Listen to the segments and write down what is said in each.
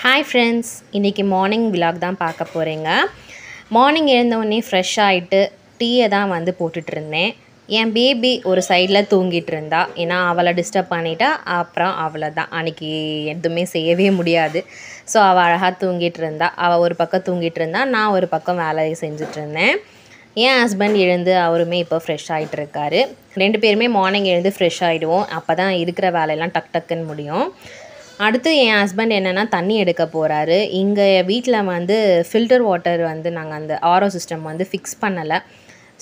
Hi friends, இன்னைக்கு morning vlog தான் பார்க்க போறேங்க. மார்னிங் எழுந்தவுடனே ஃப்ரெஷ் ஆயிட்டு டீயை தான் வந்து போட்டுட்டு இருந்தேன். என் பேபி ஒரு சைடில் தூங்கிட்டு இருந்தா. ஏன்னா அவளை டிஸ்டர்ப் பண்ணிட்டா அப்புறம் அவளை தான் அன்றைக்கி எதுவுமே செய்யவே முடியாது. ஸோ அவள் அழகாக தூங்கிட்டு இருந்தா. அவள் ஒரு பக்கம் தூங்கிட்டு இருந்தா, நான் ஒரு பக்கம் வேலையை செஞ்சுட்டு இருந்தேன். என் ஹஸ்பண்ட் எழுந்து அவருமே இப்போ ஃப்ரெஷ் ஆகிட்டு இருக்காரு. 2 பேருமே மார்னிங் எழுந்து ஃப்ரெஷ் ஆகிடுவோம். அப்போ தான் இருக்கிற வேலையெல்லாம் டக் டக்குன்னு முடியும். அடுத்து என் ஹஸ்பண்ட் என்னென்னா தண்ணி எடுக்க போகிறாரு. இங்கே வீட்டில் வந்து ஃபில்டர் வாட்டர் வந்து நாங்கள் அந்த ஆரோ சிஸ்டம் வந்து ஃபிக்ஸ் பண்ணலை.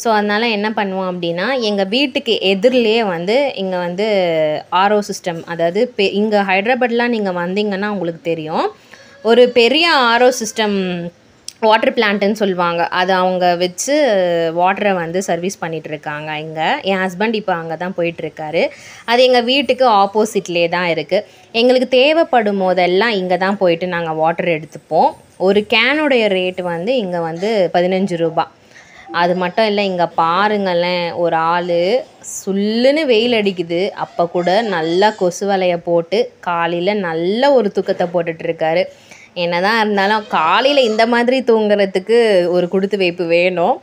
ஸோ அதனால் என்ன பண்ணுவோம் அப்படின்னா, எங்கள் வீட்டுக்கு எதிரிலே வந்து இங்கே வந்து ஆரோ சிஸ்டம், அதாவது இங்கே ஹைதராபாத்லாம் நீங்கள் வந்தீங்கன்னா உங்களுக்கு தெரியும், ஒரு பெரிய ஆரோ சிஸ்டம் வாட்டர் பிளான்ட்டுன்னு சொல்லுவாங்க. அது அவங்க வச்சு வாட்டரை வந்து சர்வீஸ் பண்ணிகிட்ருக்காங்க. இங்கே என் ஹஸ்பண்ட் இப்போ அங்கே தான் போயிட்டுருக்காரு. அது எங்கள் வீட்டுக்கு ஆப்போசிட்லேயே தான் இருக்குது. எங்களுக்கு தேவைப்படும் போதெல்லாம் இங்கே தான் போயிட்டு நாங்கள் வாட்டர் எடுத்துப்போம். ஒரு கேனுடைய ரேட்டு வந்து இங்கே வந்து 15 ரூபா. அது மட்டும் இல்லை, இங்கே பாருங்களேன், ஒரு ஆள் சுல்லுன்னு வெயில் அடிக்குது, அப்போ கூட நல்லா கொசு வலையை போட்டு காலையில் நல்ல ஒரு தூக்கத்தை போட்டுட்ருக்காரு. என்னதான் இருந்தாலும் காலையில் இந்த மாதிரி தூங்குறதுக்கு ஒரு கொடுத்து வைப்பு வேணும்.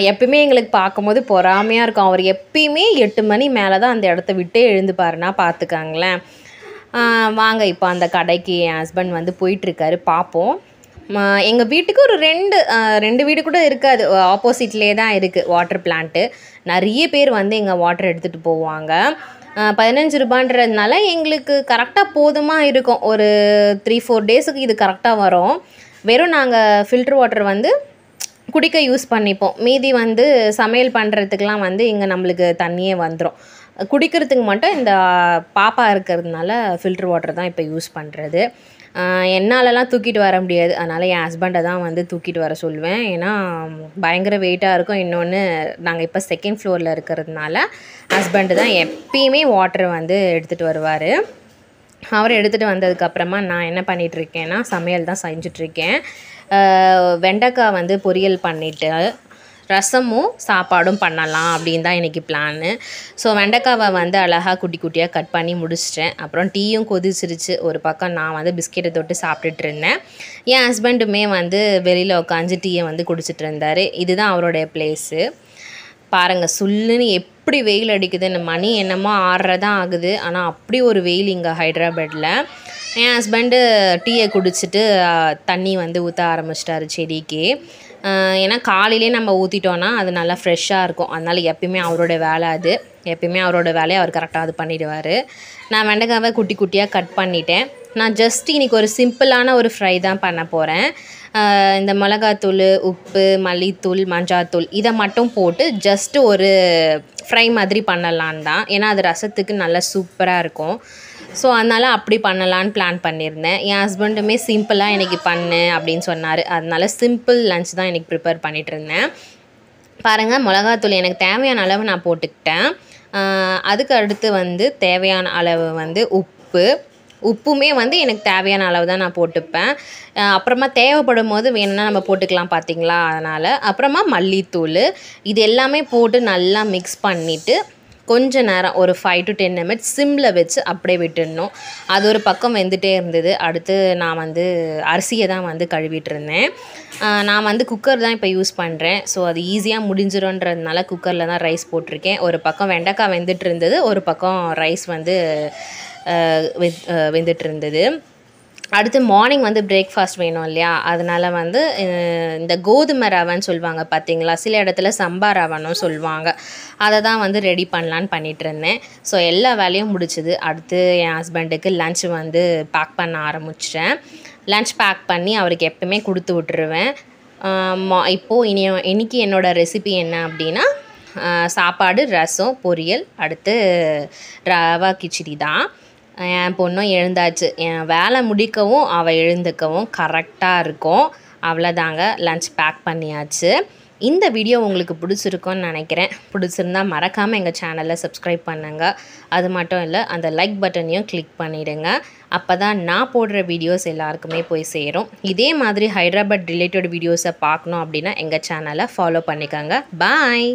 எப்பயுமே எங்களுக்கு பார்க்கும்போது பொறாமையாக இருக்கும். அவர் எப்பயுமே 8 மணி மேலே தான் அந்த இடத்த விட்டே எழுந்துப்பாருன்னா பார்த்துக்காங்களேன். வாங்க இப்போ அந்த கடைக்கு என் ஹஸ்பண்ட் வந்து போயிட்டுருக்காரு, பார்ப்போம். எங்கள் வீட்டுக்கு ஒரு 2 வீடு கூட இருக்காது, ஆப்போசிட்லேயே தான் இருக்குது வாட்டர் பிளான்ட்டு. நிறைய பேர் வந்து எங்கள் வாட்டர் எடுத்துகிட்டு போவாங்க. 15 ரூபான்றதுனால எங்களுக்கு கரெக்டாக போதுமாக இருக்கும். ஒரு 3-4 டேஸுக்கு இது கரெக்டாக வரும். வெறும் நாங்கள் ஃபில்ட்ரு வாட்டர் வந்து குடிக்க யூஸ் பண்ணிப்போம். மீதி வந்து சமையல் பண்ணுறதுக்கெலாம் வந்து இங்கே நம்மளுக்கு தண்ணியே வந்துடும். குடிக்கிறதுக்கு மட்டும் இந்த பாப்பா இருக்கிறதுனால ஃபில்ட்ரு வாட்டர் தான் இப்போ யூஸ் பண்ணுறது. என்னாலலாம் தூக்கிட்டு வர முடியாது, அதனால் என் ஹஸ்பண்டை தான் வந்து தூக்கிட்டு வர சொல்லுவேன். ஏன்னா பயங்கர வெயிட்டாக இருக்கும். இன்னொன்று நாங்கள் இப்போ 2nd ஃப்ளோரில் இருக்கிறதுனால ஹஸ்பண்டு தான் எப்பயுமே வாட்டர் வந்து எடுத்துகிட்டு வருவார். அவர் எடுத்துகிட்டு வந்ததுக்கப்புறமா நான் என்ன பண்ணிகிட்ருக்கேன்னா, சமையல் தான் செஞ்சிட்ருக்கேன். வெண்டைக்காய் வந்து பொரியல் பண்ணிவிட்டு ரசமும் சாப்பாடும் பண்ணலாம் அப்படின்னு தான் இன்றைக்கி பிளான்னு. ஸோ வெண்டைக்காவை வந்து அழகாக குட்டி குட்டியாக கட் பண்ணி முடிச்சிட்டேன். அப்புறம் டீயும் கொதிச்சிருச்சு. ஒரு பக்கம் நான் வந்து பிஸ்கெட்டை தொட்டு சாப்பிட்டுட்டு இருந்தேன். என் ஹஸ்பண்டுமே வந்து வெளியில் உட்காந்து டீயை வந்து குடிச்சிட்டு இருந்தார். இதுதான் அவருடைய பிளேஸு. பாருங்கள், சுல்லுன்னு எப்படி வெயில் அடிக்குதுன்னு. மணி என்னமோ 6:30 தான் ஆகுது, ஆனால் அப்படி ஒரு வெயில் இங்கே ஹைதராபாத்தில். என் ஹஸ்பண்டு டீயை குடிச்சிட்டு தண்ணி வந்து ஊற்ற ஆரம்பிச்சிட்டாரு செடிக்கு. ஏன்னா காலையிலே நம்ம ஊற்றிட்டோன்னா அது நல்லா ஃப்ரெஷ்ஷாக இருக்கும். அதனால் எப்பயுமே அவரோட வேலை அது. எப்பயுமே அவரோட வேலையை அவர் கரெக்டாக அது பண்ணிவிடுவார். நான் வெண்டைக்காவை குட்டி குட்டியாக கட் பண்ணிட்டேன். நான் ஜஸ்ட் இன்றைக்கி ஒரு சிம்பிளான ஒரு ஃப்ரை தான் பண்ண போகிறேன். இந்த மிளகாத்தூள், உப்பு, மல்லித்தூள், மஞ்சாத்தூள் இதை மட்டும் போட்டு ஜஸ்ட்டு ஒரு ஃப்ரை மாதிரி பண்ணலான் தான். ஏன்னா அது ரசத்துக்கு நல்லா சூப்பராக இருக்கும். ஸோ அதனால் அப்படி பண்ணலான்னு பிளான் பண்ணியிருந்தேன். என் ஹஸ்பண்டுமே சிம்பிளாக இன்றைக்கி பண்ணு அப்படின்னு சொன்னார். அதனால் சிம்பிள் லன்ச் தான் இன்றைக்கி ப்ரிப்பேர் பண்ணிகிட்ருந்தேன். பாருங்கள், மிளகாத்தூள் எனக்கு தேவையான அளவு நான் போட்டுக்கிட்டேன். அதுக்கு அடுத்து வந்து தேவையான அளவு வந்து உப்புமே வந்து எனக்கு தேவையான அளவு தான் நான் போட்டுப்பேன். அப்புறமா தேவைப்படும் போது வேணும்னா நம்ம போட்டுக்கலாம் பார்த்தீங்களா, அதனால். அப்புறமா மல்லித்தூள், இது எல்லாமே போட்டு நல்லா மிக்ஸ் பண்ணிவிட்டு கொஞ்ச நேரம் ஒரு 5 to 10 minutes சிம்மில் வச்சு அப்படியே விட்டுடணும். அது ஒரு பக்கம் வெந்துகிட்டே இருந்தது. அடுத்து நான் வந்து அரிசியை தான் வந்து கழுவிட்டு இருந்தேன். நான் வந்து குக்கர் தான் இப்போ யூஸ் பண்ணுறேன். ஸோ அது ஈஸியாக முடிஞ்சிடும்ன்றதுனால குக்கரில் தான் ரைஸ் போட்டிருக்கேன். ஒரு பக்கம் வெண்டைக்காய் வெந்துட்டு இருந்தது, ஒரு பக்கம் ரைஸ் வந்து வெந்துட்டு இருந்தது. அடுத்து மார்னிங் வந்து பிரேக்ஃபாஸ்ட் வேணும் இல்லையா, அதனால் வந்து இந்த கோதுமை ரவைன்னு சொல்லுவாங்க பார்த்தீங்களா, சில இடத்துல சம்பா ரவைன்னு சொல்லுவாங்க, அதை தான் வந்து ரெடி பண்ணலான்னு பண்ணிகிட்ருந்தேன். ஸோ எல்லா வேலையும் முடிச்சுது. அடுத்து என் ஹஸ்பண்டுக்கு லன்ச் வந்து பேக் பண்ண ஆரம்பிச்சிட்டேன். லன்ச் பேக் பண்ணி அவருக்கு எப்பவுமே கொடுத்து விட்டுருவேன். இப்போது இன்றைக்கி என்னோடய ரெசிபி என்ன அப்படின்னா, சாப்பாடு, ரசம், பொரியல், அடுத்து ரவா கிச்சடி தான். என் பொண்ணும் எழுந்தாச்சு. என் வேலை முடிக்கவும் அவள் எழுந்துக்கவும் கரெக்டாக இருக்கும். அவ்வளோதாங்க, லன்ச் பேக் பண்ணியாச்சு. இந்த வீடியோ உங்களுக்கு பிடிச்சிருக்குன்னு நினைக்கிறேன். பிடிச்சிருந்தா மறக்காமல் எங்கள் சேனலை சப்ஸ்கிரைப் பண்ணுங்கள். அது மட்டும் இல்லை, அந்த லைக் பட்டனையும் கிளிக் பண்ணிவிடுங்க. அப்போ தான் நான் போடுற வீடியோஸ் எல்லாருக்குமே போய் சேரும். இதே மாதிரி ஹைதராபாத் ரிலேட்டட் வீடியோஸை பார்க்கணும் அப்படின்னா எங்கள் சேனலை ஃபாலோ பண்ணிக்கோங்க. பாய்.